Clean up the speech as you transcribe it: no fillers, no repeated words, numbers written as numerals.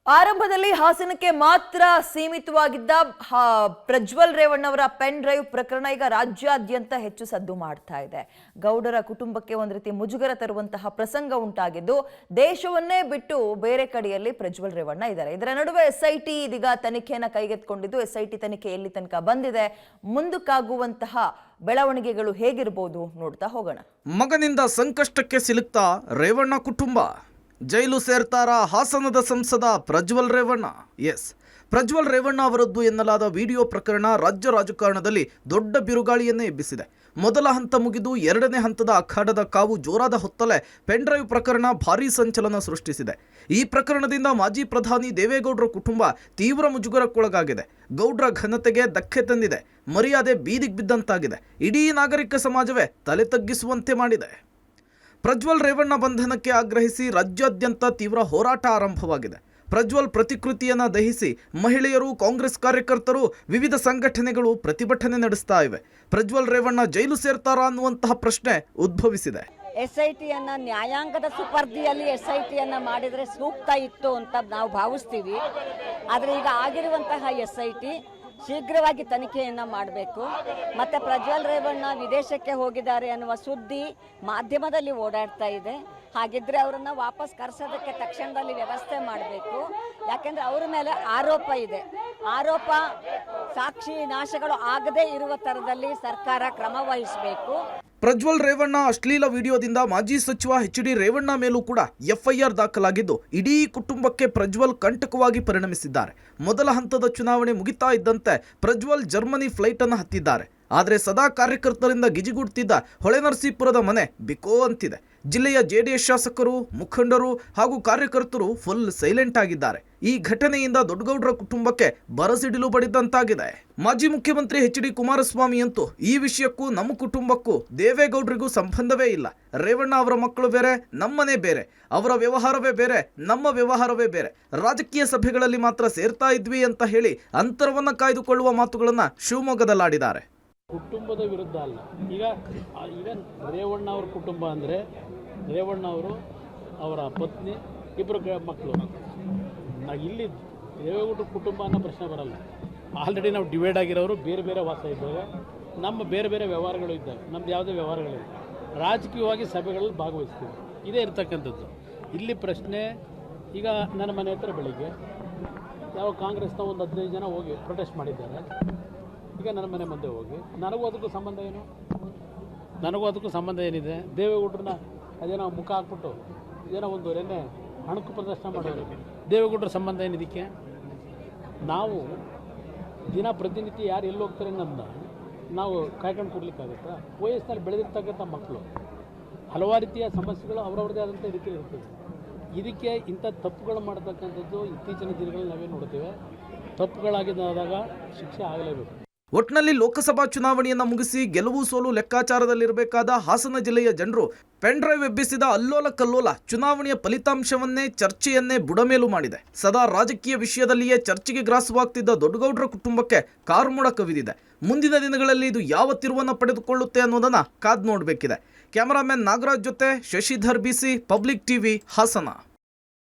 ಆರಂಭದಲ್ಲಿ ಹಾಸನಕ್ಕೆ ಮಾತ್ರ ಸೀಮಿತವಾಗಿದ್ದ ಪ್ರಜ್ವಲ್ ರೇವಣ್ಣ ಅವರ ಪೆನ್ ಡ್ರೈವ್ ಪ್ರಕರಣ ಈಗ ರಾಜ್ಯಾದ್ಯಂತ ಹೆಚ್ಚು ಸದ್ದು ಮಾಡ್ತಾ ಇದೆ. ಗೌಡರ ಕುಟುಂಬಕ್ಕೆ ಒಂದು ರೀತಿ ಮುಜುಗರ ತರುವಂತಹ ಪ್ರಸಂಗ ಉಂಟಾಗಿದ್ದು ದೇಶವನ್ನೇ ಬಿಟ್ಟು ಬೇರೆ ಕಡೆಯಲ್ಲಿ ಪ್ರಜ್ವಲ್ ರೇವಣ್ಣ ಇದ್ದಾರೆ. ಇದರ ನಡುವೆ ಎಸ್ಐಟಿ ಇದೀಗ ತನಿಖೆಯನ್ನು ಕೈಗೆತ್ತಿಕೊಂಡಿದ್ದು ಎಸ್ಐಟಿ ತನಿಖೆ ಎಲ್ಲಿ ತನಕ ಬಂದಿದೆ, ಮುಂದಕ್ಕಾಗುವಂತಹ ಬೆಳವಣಿಗೆಗಳು ಹೇಗಿರಬಹುದು ನೋಡ್ತಾ ಹೋಗೋಣ. ಮಗನಿಂದ ಸಂಕಷ್ಟಕ್ಕೆ ಸಿಲುಕ್ತಾ ರೇವಣ್ಣ ಕುಟುಂಬ. ಜೈಲು ಸೇರ್ತಾರ ಹಾಸನದ ಸಂಸದ ಪ್ರಜ್ವಲ್ ರೇವಣ್ಣ. ಪ್ರಜ್ವಲ್ ರೇವಣ್ಣ ಅವರದ್ದು ಎನ್ನಲಾದ ವಿಡಿಯೋ ಪ್ರಕರಣ ರಾಜ್ಯ ರಾಜಕಾರಣದಲ್ಲಿ ದೊಡ್ಡ ಬಿರುಗಾಳಿಯನ್ನೇ ಎಬ್ಬಿಸಿದೆ. ಮೊದಲ ಹಂತ ಮುಗಿದು ಎರಡನೇ ಹಂತದ ಅಖಾಡದ ಕಾವು ಜೋರಾದ ಹೊತ್ತಲೇ ಪೆನ್ ಡ್ರೈವ್ ಪ್ರಕರಣ ಭಾರೀ ಸಂಚಲನ ಸೃಷ್ಟಿಸಿದೆ. ಈ ಪ್ರಕರಣದಿಂದ ಮಾಜಿ ಪ್ರಧಾನಿ ದೇವೇಗೌಡರ ಕುಟುಂಬ ತೀವ್ರ ಮುಜುಗರಕ್ಕೊಳಗಾಗಿದೆ. ಗೌಡ್ರ ಘನತೆಗೆ ಧಕ್ಕೆ ತಂದಿದೆ. ಮರ್ಯಾದೆ ಬೀದಿಗೆ ಬಿದ್ದಂತಾಗಿದೆ. ಇಡೀ ನಾಗರಿಕ ಸಮಾಜವೇ ತಲೆ ತಗ್ಗಿಸುವಂತೆ ಮಾಡಿದೆ. ಪ್ರಜ್ವಲ್ ರೇವಣ್ಣ ಬಂಧನಕ್ಕೆ ಆಗ್ರಹಿಸಿ ರಾಜ್ಯಾದ್ಯಂತ ತೀವ್ರ ಹೋರಾಟ ಆರಂಭವಾಗಿದೆ. ಪ್ರಜ್ವಲ್ ಪ್ರತಿಕೃತಿಯನ್ನು ದಹಿಸಿ ಮಹಿಳೆಯರು, ಕಾಂಗ್ರೆಸ್ ಕಾರ್ಯಕರ್ತರು, ವಿವಿಧ ಸಂಘಟನೆಗಳು ಪ್ರತಿಭಟನೆ ನಡೆಸ್ತಾ ಇವೆ. ಪ್ರಜ್ವಲ್ ರೇವಣ್ಣ ಜೈಲು ಸೇರ್ತಾರಾ ಅನ್ನುವಂತಹ ಪ್ರಶ್ನೆ ಉದ್ಭವಿಸಿದೆ. ಎಸ್ಐಟಿಯನ್ನ ನ್ಯಾಯಾಂಗದ ಸುಪರ್ದಿಯಲ್ಲಿ ಎಸ್ಐಟಿಯನ್ನ ಮಾಡಿದರೆ ಸೂಕ್ತ ಇತ್ತು ಅಂತ ನಾವು ಭಾವಿಸ್ತೀವಿ. ಆದರೆ ಈಗ ಆಗಿರುವಂತಹ ಎಸ್ಐಟಿ ಶೀಘ್ರವಾಗಿ ತನಿಖೆಯನ್ನು ಮಾಡಬೇಕು. ಮತ್ತು ಪ್ರಜ್ವಲ್ ರೇವಣ್ಣ ವಿದೇಶಕ್ಕೆ ಹೋಗಿದ್ದಾರೆ ಅನ್ನುವ ಸುದ್ದಿ ಮಾಧ್ಯಮದಲ್ಲಿ ಓಡಾಡ್ತಾ ಇದೆ. ಹಾಗಿದ್ರೆ ಅವರನ್ನು ವಾಪಸ್ ಕರೆಸೋದಕ್ಕೆ ತಕ್ಷಣದಲ್ಲಿ ವ್ಯವಸ್ಥೆ ಮಾಡಬೇಕು. ಯಾಕೆಂದರೆ ಅವರ ಮೇಲೆ ಆರೋಪ ಇದೆ. ಆರೋಪ ಸಾಕ್ಷಿ ನಾಶಗಳು ಆಗದೇ ಇರುವ ಥರದಲ್ಲಿ ಸರ್ಕಾರ ಕ್ರಮ ವಹಿಸಬೇಕು. ಪ್ರಜ್ವಲ್ ರೇವಣ್ಣ ಅಶ್ಲೀಲ ವಿಡಿಯೋದಿಂದ ಮಾಜಿ ಸಚಿವ ಎಚ್.ಡಿ. ರೇವಣ್ಣ ಮೇಲೂ ಕೂಡ ಎಫ್ಐಆರ್ ದಾಖಲಾಗಿದ್ದು ಇಡೀ ಕುಟುಂಬಕ್ಕೆ ಪ್ರಜ್ವಲ್ ಕಂಟಕವಾಗಿ ಪರಿಣಮಿಸಿದ್ದಾರೆ. ಮೊದಲ ಹಂತದ ಚುನಾವಣೆ ಮುಗಿತಾ ಇದ್ದಂತೆ ಪ್ರಜ್ವಲ್ ಜರ್ಮನಿ ಫ್ಲೈಟ್ ಅನ್ನು ಹತ್ತಿದ್ದಾರೆ. ಆದರೆ ಸದಾ ಕಾರ್ಯಕರ್ತರಿಂದ ಗಿಜಿಗುಡ್ತಿದ್ದ ಹೊಳೆನರಸೀಪುರದ ಮನೆ ಬಿಕೋ ಅಂತಿದೆ. ಜಿಲ್ಲೆಯ ಜೆಡಿಎಸ್ ಶಾಸಕರು, ಮುಖಂಡರು ಹಾಗೂ ಕಾರ್ಯಕರ್ತರು ಫುಲ್ ಸೈಲೆಂಟ್ ಆಗಿದ್ದಾರೆ. ಈ ಘಟನೆಯಿಂದ ದೊಡ್ಡಗೌಡರ ಕುಟುಂಬಕ್ಕೆ ಬರಸಿಡಿಲು ಬಡಿದಂತಾಗಿದೆ. ಮಾಜಿ ಮುಖ್ಯಮಂತ್ರಿ ಎಚ್.ಡಿ. ಕುಮಾರಸ್ವಾಮಿ ಅಂತೂ ಈ ವಿಷಯಕ್ಕೂ ನಮ್ಮ ಕುಟುಂಬಕ್ಕೂ ದೇವೇಗೌಡರಿಗೂ ಸಂಬಂಧವೇ ಇಲ್ಲ. ರೇವಣ್ಣ ಅವರ ಮಕ್ಕಳು ಬೇರೆ, ನಮ್ಮನೆ ಬೇರೆ, ಅವರ ವ್ಯವಹಾರವೇ ಬೇರೆ, ನಮ್ಮ ವ್ಯವಹಾರವೇ ಬೇರೆ. ರಾಜಕೀಯ ಸಭೆಗಳಲ್ಲಿ ಮಾತ್ರ ಸೇರ್ತಾ ಇದ್ವಿ ಅಂತ ಹೇಳಿ ಅಂತರವನ್ನು ಕಾಯ್ದುಕೊಳ್ಳುವ ಮಾತುಗಳನ್ನು ಶಿವಮೊಗ್ಗದಲ್ಲಾಡಿದ್ದಾರೆ. ಕುಟುಂಬದ ವಿರುದ್ಧ ಅಲ್ಲ. ಈಗ ರೇವಣ್ಣ ಅವ್ರ ಕುಟುಂಬ ಅಂದರೆ ರೇವಣ್ಣ ಅವರು, ಅವರ ಪತ್ನಿ, ಇಬ್ಬರು ಮಕ್ಕಳು. ಇಲ್ಲಿ ದೇವೇಗೌಡರ ಕುಟುಂಬ ಅನ್ನೋ ಪ್ರಶ್ನೆ ಬರಲ್ಲ. ಆಲ್ರೆಡಿ ನಾವು ಡಿವೈಡ್ ಆಗಿರೋರು ಬೇರೆ ಬೇರೆ ವಾಸ ಇದ್ದೇವೆ. ನಮ್ಮ ಬೇರೆ ಬೇರೆ ವ್ಯವಹಾರಗಳು ಇದ್ದಾವೆ. ನಮ್ದು ಯಾವುದೇ ವ್ಯವಹಾರಗಳಿಲ್ಲ. ರಾಜಕೀಯವಾಗಿ ಸಭೆಗಳಲ್ಲಿ ಭಾಗವಹಿಸ್ತೀವಿ. ಇದೇ ಇರ್ತಕ್ಕಂಥದ್ದು. ಇಲ್ಲಿ ಪ್ರಶ್ನೆ, ಈಗ ನನ್ನ ಮನೆ ಹತ್ರ ಬೆಳಿಗ್ಗೆ ಯಾವ ಕಾಂಗ್ರೆಸ್ನ ಒಂದು 15 ಜನ ಹೋಗಿ ಪ್ರೊಟೆಸ್ಟ್ ಮಾಡಿದ್ದಾರೆ. ಈಗ ನನ್ನ ಮನೆ ಮುಂದೆ ಹೋಗಿ ನನಗೂ ಅದಕ್ಕೂ ಸಂಬಂಧ ಏನು? ನನಗೂ ಅದಕ್ಕೂ ಸಂಬಂಧ ಏನಿದೆ? ದೇವೇಗೌಡರನ್ನ ಅದೇನೋ ಮುಖ ಹಾಕ್ಬಿಟ್ಟು ಏನೋ ಒಂದು ನೆನ್ನೆ ಹಣಕು ಪ್ರದರ್ಶನ ಮಾಡೋರು. ದೇವೇಗೌಡರ ಸಂಬಂಧ ಏನಿದಕ್ಕೆ? ನಾವು ದಿನ ಪ್ರತಿನಿತ್ಯ ಯಾರು ಎಲ್ಲಿ ಹೋಗ್ತಾರೆ ಅನ್ನೋದನ್ನ ನಾವು ಕಾಯ್ಕೊಂಡು ಕೊಡ್ಲಿಕ್ಕಾಗುತ್ತಾ? ವಯಸ್ಸಿನಲ್ಲಿ ಬೆಳೆದಿರ್ತಕ್ಕಂಥ ಮಕ್ಕಳು ಹಲವಾರು ರೀತಿಯ ಸಮಸ್ಯೆಗಳು ಅವರವ್ರದ್ದೇ ಆದಂಥ ರೀತಿ ಇರ್ತದೆ. ಇದಕ್ಕೆ ಇಂಥ ತಪ್ಪುಗಳು ಮಾಡ್ತಕ್ಕಂಥದ್ದು ಇತ್ತೀಚಿನ ದಿನಗಳಲ್ಲಿ ನಾವೇ ನೋಡ್ತೇವೆ. ತಪ್ಪುಗಳಾಗಿದ್ದಾಗ ಶಿಕ್ಷೆ ಆಗಲೇಬೇಕು. ಒಟ್ನಲ್ಲಿ ಲೋಕಸಭಾ ಚುನಾವಣೆಯನ್ನು ಮುಗಿಸಿ ಗೆಲುವು ಸೋಲು ಲೆಕ್ಕಾಚಾರದಲ್ಲಿರಬೇಕಾದ ಹಾಸನ ಜಿಲ್ಲೆಯ ಜನರು ಪೆನ್ ಡ್ರೈವ್ ಎಬ್ಬಿಸಿದ ಅಲ್ಲೋಲ ಕಲ್ಲೋಲ ಚುನಾವಣೆಯ ಫಲಿತಾಂಶವನ್ನೇ, ಚರ್ಚೆಯನ್ನೇ ಬುಡಮೇಲು ಮಾಡಿದೆ. ಸದಾ ರಾಜಕೀಯ ವಿಷಯದಲ್ಲಿಯೇ ಚರ್ಚೆಗೆ ಗ್ರಾಸವಾಗ್ತಿದ್ದ ದೊಡ್ಡಗೌಡರ ಕುಟುಂಬಕ್ಕೆ ಕಾರ್ಮೋಡ ಕವಿದಿದೆ. ಮುಂದಿನ ದಿನಗಳಲ್ಲಿ ಇದು ಯಾವ ತಿರುವನ್ನು ಪಡೆದುಕೊಳ್ಳುತ್ತೆ ಅನ್ನೋದನ್ನ ಕಾದ್ ನೋಡಬೇಕಿದೆ. ಕ್ಯಾಮರಾಮನ್ ನಾಗರಾಜ್ ಜೊತೆ Shashidhar BC, public TV, Hassan.